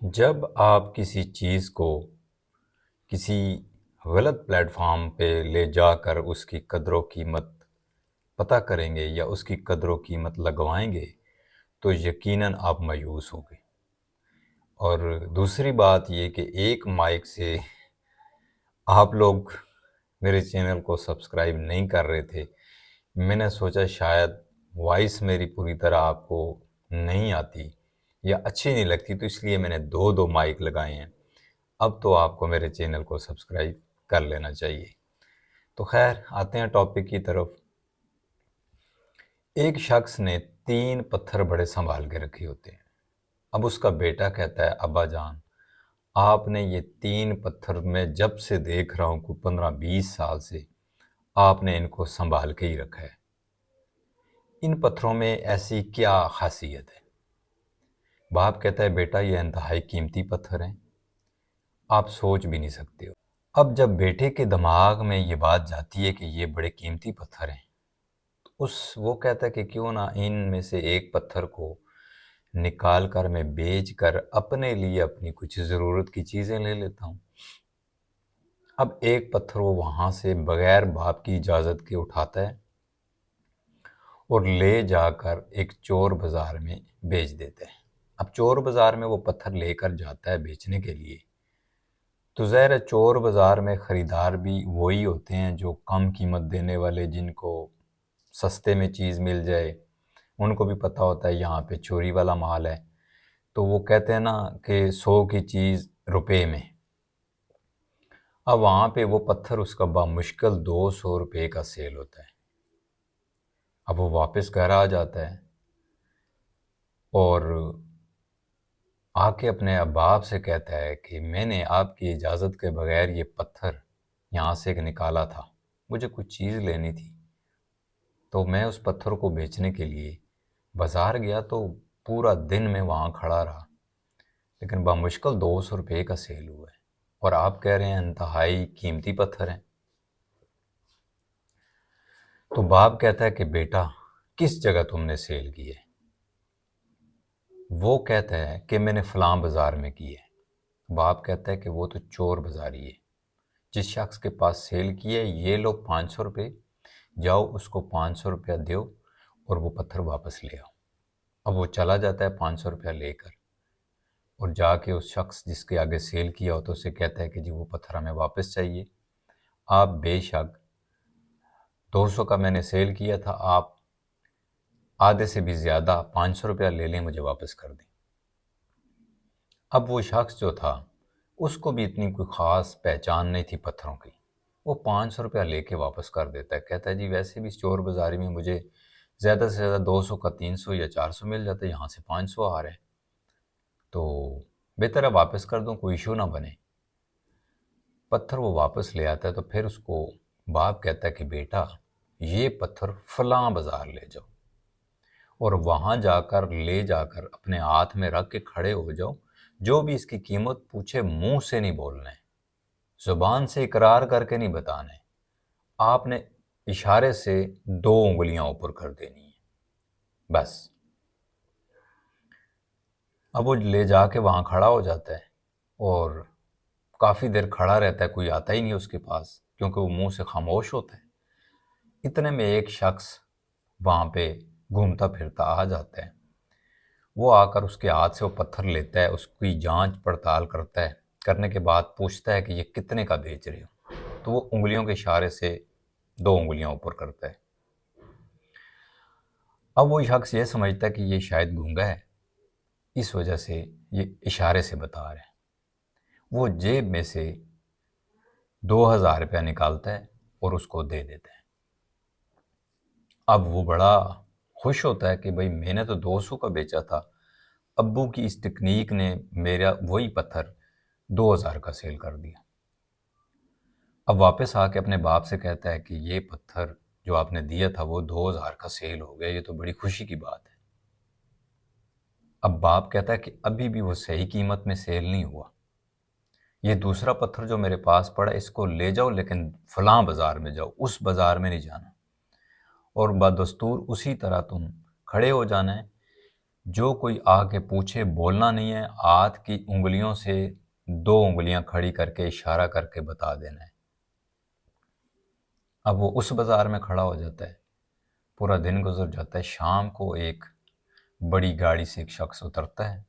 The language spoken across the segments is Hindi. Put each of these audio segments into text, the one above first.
जब आप किसी चीज़ को किसी गलत प्लेटफॉर्म पे ले जाकर उसकी कदर कीमत पता करेंगे या उसकी कदर कीमत लगवाएंगे तो यकीनन आप मायूस होंगे। और दूसरी बात ये कि एक माइक से आप लोग मेरे चैनल को सब्सक्राइब नहीं कर रहे थे। मैंने सोचा शायद वॉइस मेरी पूरी तरह आपको नहीं आती या अच्छी नहीं लगती, तो इसलिए मैंने दो दो माइक लगाए हैं। अब तो आपको मेरे चैनल को सब्सक्राइब कर लेना चाहिए। तो खैर आते हैं टॉपिक की तरफ। एक शख्स ने 3 पत्थर बड़े संभाल के रखे होते हैं। अब उसका बेटा कहता है, अब्बा जान, आपने ये 3 पत्थर मैं जब से देख रहा हूँ, कोई 15-20 साल से आपने इनको संभाल के ही रखा है। इन पत्थरों में ऐसी क्या खासियत है? बाप कहता है, बेटा ये इंतहाई कीमती पत्थर हैं, आप सोच भी नहीं सकते हो। अब जब बेटे के दिमाग में ये बात जाती है कि ये बड़े कीमती पत्थर हैं, वो कहता है कि क्यों ना इनमें से एक पत्थर को निकाल कर मैं बेच कर अपने लिए अपनी कुछ ज़रूरत की चीज़ें ले लेता हूँ। अब एक पत्थर वो वहाँ से बगैर बाप की इजाज़त के उठाता है और ले जाकर एक चोर बाज़ार में बेच देता है। अब चोर बाज़ार में वो पत्थर लेकर जाता है बेचने के लिए, तो ज़ाहिर है चोर बाज़ार में ख़रीदार भी वही होते हैं जो कम कीमत देने वाले, जिनको सस्ते में चीज़ मिल जाए। उनको भी पता होता है यहाँ पे चोरी वाला माल है, तो वो कहते हैं ना कि 100 की चीज़ रुपए में। अब वहाँ पे वो पत्थर उसका बामुश्किल 200 रुपये का सेल होता है। अब वो वापस घर आ जाता है और आके अपने बाप से कहता है कि मैंने आपकी इजाज़त के बगैर ये पत्थर यहाँ से निकाला था, मुझे कुछ चीज़ लेनी थी, तो मैं उस पत्थर को बेचने के लिए बाज़ार गया, तो पूरा दिन मैं वहाँ खड़ा रहा, लेकिन बामुश्किल 200 रुपये का सेल हुआ है और आप कह रहे हैं इंतहाई कीमती पत्थर हैं। तो बाप कहता है कि बेटा किस जगह तुमने सेल की है? वो कहता है कि मैंने फ़लाँ बाज़ार में की है। बाप कहता है कि वो तो चोर बाज़ारी है, जिस शख्स के पास सेल की है ये लो 500 रुपये, जाओ उसको 500 रुपया दो और वो पत्थर वापस ले आओ। अब वो चला जाता है 500 रुपया लेकर और जाके उस शख्स जिसके आगे सेल किया होता है उससे कहता है कि जी वो पत्थर हमें वापस चाहिए। आप बेशक 200 का मैंने सेल किया था, आप आधे से भी ज़्यादा 500 रुपया ले लें, मुझे वापस कर दें। अब वो शख्स जो था उसको भी इतनी कोई ख़ास पहचान नहीं थी पत्थरों की, वो 500 रुपया लेके वापस कर देता है। कहता है जी वैसे भी चोर बाज़ारी में मुझे ज़्यादा से ज़्यादा 200 का 300 या 400 मिल जाता है, यहाँ से 500 आ रहे हैं, तो बेहतर है वापस कर दूँ, कोई इशू ना बने। पत्थर वो वापस ले आता है, तो फिर उसको बाप कहता है कि बेटा ये पत्थर फ़लाँ बाज़ार ले जाओ और वहाँ जाकर ले जाकर अपने हाथ में रख के खड़े हो जाओ, जो भी इसकी कीमत पूछे मुंह से नहीं बोलना है, ज़ुबान से इकरार करके नहीं बताना है, आपने इशारे से 2 उंगलियां ऊपर कर देनी है, बस। अब वो ले जाके वहाँ खड़ा हो जाता है और काफ़ी देर खड़ा रहता है, कोई आता ही नहीं उसके पास क्योंकि वो मुंह से खामोश होता है। इतने में एक शख्स वहाँ पे घूमता फिरता आ जाता है। वो आकर उसके हाथ से वो पत्थर लेता है, उसकी जांच पड़ताल करता है, करने के बाद पूछता है कि ये कितने का बेच रहे हो? तो वो उंगलियों के इशारे से 2 उंगलियां ऊपर करता है। अब वो शख्स ये समझता है कि ये शायद गूंगा है, इस वजह से ये इशारे से बता रहा है। वो जेब में से 2000 रुपया निकालता है और उसको दे देता है। अब वो बड़ा खुश होता है कि भाई मैंने तो 200 का बेचा था, अब्बू की इस टेक्निक ने मेरा वही पत्थर 2000 का सेल कर दिया। अब वापस आके अपने बाप से कहता है कि ये पत्थर जो आपने दिया था वो 2000 का सेल हो गया, ये तो बड़ी खुशी की बात है। अब बाप कहता है कि अभी भी वो सही कीमत में सेल नहीं हुआ, ये दूसरा पत्थर जो मेरे पास पड़ा इसको ले जाओ, लेकिन फलां बाज़ार में जाओ, उस बाज़ार में नहीं जाना, और बदस्तूर उसी तरह तुम खड़े हो जाना है, जो कोई आके पूछे बोलना नहीं है, हाथ की उंगलियों से 2 उंगलियां खड़ी करके इशारा करके बता देना है। अब वो उस बाजार में खड़ा हो जाता है, पूरा दिन गुजर जाता है। शाम को एक बड़ी गाड़ी से एक शख्स उतरता है,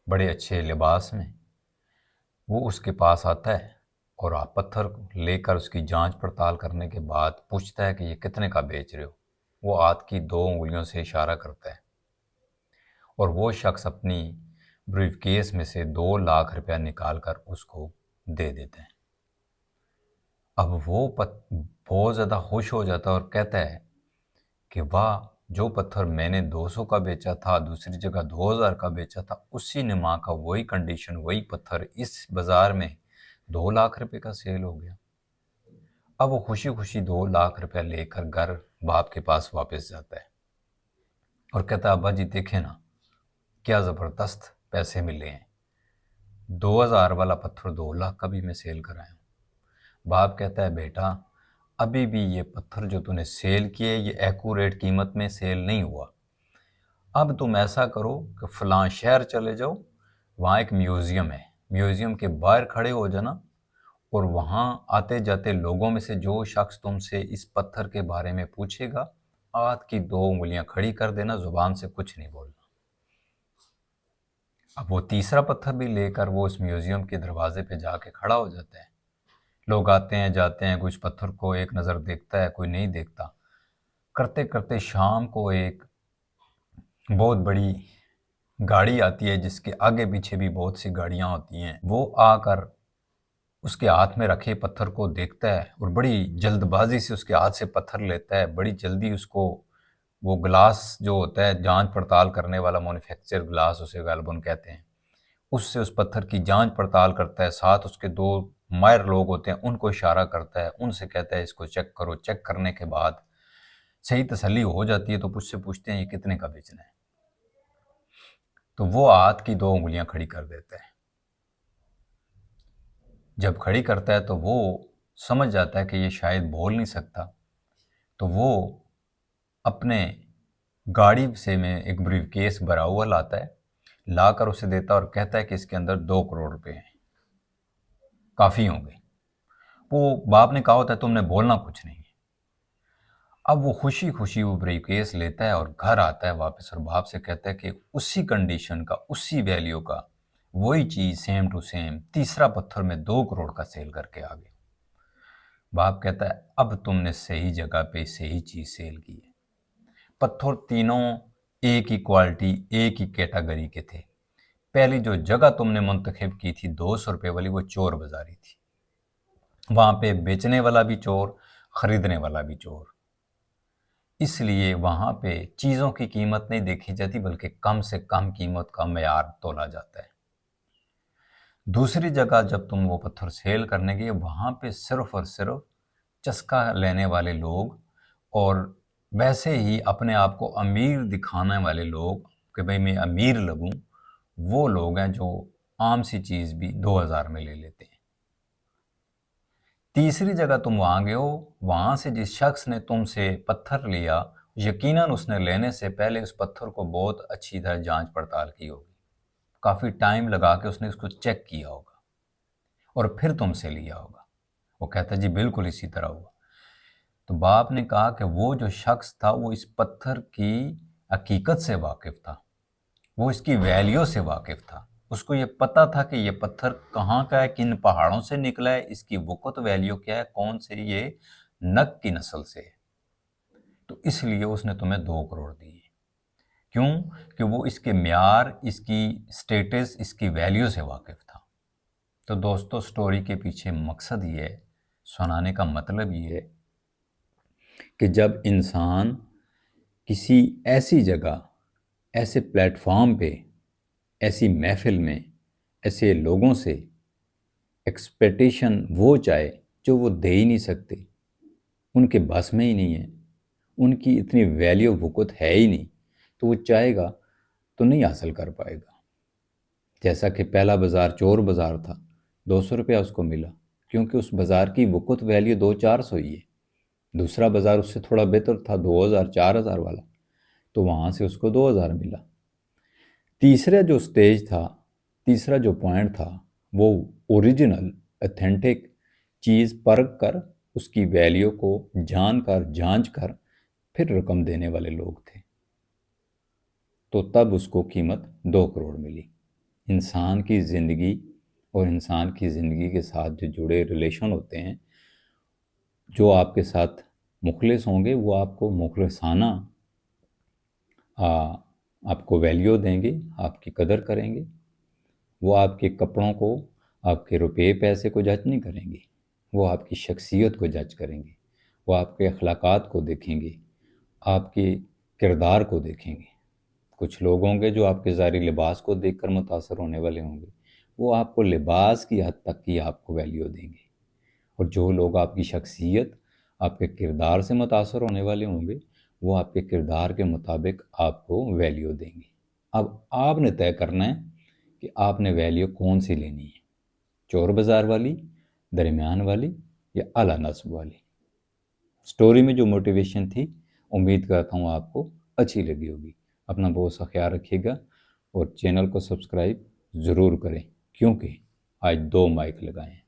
बड़े अच्छे लिबास में। वो उसके पास आता है और आप पत्थर लेकर उसकी जांच पड़ताल करने के बाद पूछता है कि ये कितने का बेच रहे हो। वो हाथ की 2 उंगलियों से इशारा करता है और वो शख्स अपनी ब्रीफकेस में से 2 लाख रुपया निकाल कर उसको दे देते हैं। अब वो बहुत ज़्यादा खुश हो जाता है और कहता है कि वाह, जो पत्थर मैंने 200 का बेचा था, दूसरी जगह 2000 का बेचा था, उसी नमा का वही कंडीशन, वही पत्थर इस बाजार में 2 लाख रुपए का सेल हो गया। अब वो खुशी खुशी 2 लाख रुपया लेकर घर बाप के पास वापस जाता है और कहता है, अब्बा जी देखे ना, क्या ज़बरदस्त पैसे मिले हैं। 2000 वाला पत्थर 2 लाख का भी मैं सेल कराया हूँ। बाप कहता है, बेटा अभी भी ये पत्थर जो तूने सेल किए ये एक्यूरेट कीमत में सेल नहीं हुआ। अब तुम ऐसा करो कि फ़लाँ शहर चले जाओ, वहाँ एक म्यूज़ियम है, म्यूज़ियम के बाहर खड़े हो जाना और वहाँ आते जाते लोगों में से जो शख्स तुमसे इस पत्थर के बारे में पूछेगा, हाथ की 2 उंगलियां खड़ी कर देना, ज़ुबान से कुछ नहीं बोलना। अब वो तीसरा पत्थर भी लेकर वो उस म्यूज़ियम के दरवाजे पे जाके खड़ा हो जाता है। लोग आते हैं जाते हैं, कुछ पत्थर को एक नज़र देखता है, कोई नहीं देखता। करते करते शाम को एक बहुत बड़ी गाड़ी आती है जिसके आगे पीछे भी बहुत सी गाड़ियाँ होती हैं। वो आकर उसके हाथ में रखे पत्थर को देखता है और बड़ी जल्दबाजी से उसके हाथ से पत्थर लेता है। बड़ी जल्दी उसको वो ग्लास जो होता है जांच पड़ताल करने वाला, मैन्युफैक्चर ग्लास उसे गालबन कहते हैं, उससे उस पत्थर की जांच पड़ताल करता है। साथ उसके 2 माहिर लोग होते हैं, उनको इशारा करता है, उनसे कहता है इसको चेक करो। चेक करने के बाद सही तसल्ली हो जाती है तो मुझसे पूछते हैं ये कितने का बेचना है। तो वो हाथ की 2 उंगलियां खड़ी कर देता है। जब खड़ी करता है तो वो समझ जाता है कि ये शायद बोल नहीं सकता, तो वो अपने गाड़ी से में एक ब्रीफकेस भरा हुआ लाता है, लाकर उसे देता है और कहता है कि इसके अंदर 2 करोड़ रुपए हैं, काफ़ी होंगे। वो बाप ने कहा होता है तुमने बोलना कुछ नहीं है। अब वो खुशी खुशी वो ब्रीफकेस लेता है और घर आता है वापस और बाप से कहता है कि उसी कंडीशन का, उसी वैल्यू का, वही चीज़ सेम टू सेम तीसरा पत्थर में 2 करोड़ का सेल करके आ गया। बाप कहता है अब तुमने सही जगह पे सही चीज़ सेल की है। पत्थर तीनों एक ही क्वालिटी, एक ही कैटेगरी के थे। पहली जो जगह तुमने मुंतखब की थी 200 रुपये वाली, वो चोर बाजारी थी। वहाँ पे बेचने वाला भी चोर, ख़रीदने वाला भी चोर। इसलिए वहाँ पे चीज़ों की कीमत नहीं देखी जाती बल्कि कम से कम कीमत का मेयार तोला जाता है। दूसरी जगह जब तुम वो पत्थर सेल करने गए, वहाँ पे सिर्फ और सिर्फ चस्का लेने वाले लोग और वैसे ही अपने आप को अमीर दिखाने वाले लोग कि भाई मैं अमीर लगूं, वो लोग हैं जो आम सी चीज़ भी 2000 में ले लेते हैं। तीसरी जगह तुम वहाँ गए हो, वहाँ से जिस शख्स ने तुमसे पत्थर लिया, यकीनन उसने लेने से पहले उस पत्थर को बहुत अच्छी तरह जांच पड़ताल की होगी, काफ़ी टाइम लगा के उसने उसको चेक किया होगा और फिर तुमसे लिया होगा। वो कहता जी बिल्कुल इसी तरह हुआ। तो बाप ने कहा कि वो जो शख्स था वो इस पत्थर की हकीकत से वाकिफ़ था, वो इसकी वैल्यू से वाकिफ़ था। उसको ये पता था कि ये पत्थर कहाँ का है, किन पहाड़ों से निकला है, इसकी वक़्त वैल्यू क्या है, कौन से ये नग की नस्ल से है। तो इसलिए उसने तुम्हें 2 करोड़ दिए। क्यों? कि वो इसके म्यार, इसकी स्टेटस, इसकी वैल्यू से वाकिफ़ था। तो दोस्तों स्टोरी के पीछे मकसद ये है, सुनाने का मतलब ये है कि जब इंसान किसी ऐसी जगह, ऐसे प्लेटफॉर्म पे, ऐसी महफिल में, ऐसे लोगों से एक्सपेक्टेशन वो चाहे जो वो दे ही नहीं सकते, उनके बस में ही नहीं है, उनकी इतनी वैल्यू वक़्त है ही नहीं, तो वो चाहेगा तो नहीं हासिल कर पाएगा। जैसा कि पहला बाज़ार चोर बाज़ार था, 200 रुपया उसको मिला क्योंकि उस बाज़ार की वक़्त वैल्यू 200-400 ही है। दूसरा बाज़ार उससे थोड़ा बेहतर था, 2000-4000 वाला, तो वहाँ से उसको 2000 मिला। तीसरा जो स्टेज था, तीसरा जो पॉइंट था, वो ओरिजिनल ऑथेंटिक चीज़ परख कर, उसकी वैल्यू को जानकर जांच कर फिर रकम देने वाले लोग थे। तो तब उसको कीमत 2 करोड़ मिली। इंसान की ज़िंदगी और इंसान की ज़िंदगी के साथ जो जुड़े रिलेशन होते हैं, जो आपके साथ मुखलिस होंगे, वो आपको मुखलिसाना आपको वैल्यू देंगे, आपकी कदर करेंगे। वो आपके कपड़ों को, आपके रुपये पैसे को जज नहीं करेंगे, वो आपकी शख्सियत को जज करेंगे, वो आपके अखलाक़ात को देखेंगे, आपके किरदार को देखेंगे। कुछ लोग होंगे जो आपके ज़ाहिरी लिबास को देखकर मुतासर होने वाले होंगे, वो आपको लिबास की हद तक की आपको वैल्यू देंगे। और जो लोग आपकी शख्सियत, आपके किरदार से मुतासर होने वाले होंगे, वो आपके किरदार के मुताबिक आपको वैल्यू देंगे। अब आपने तय करना है कि आपने वैल्यू कौन सी लेनी है, चोर बाज़ार वाली, दरमियान वाली, या आला नस्ब वाली। स्टोरी में जो मोटिवेशन थी, उम्मीद करता हूँ आपको अच्छी लगी होगी। अपना बहुत सा ख्याल रखिएगा और चैनल को सब्सक्राइब ज़रूर करें, क्योंकि आज 2 माइक लगाए हैं।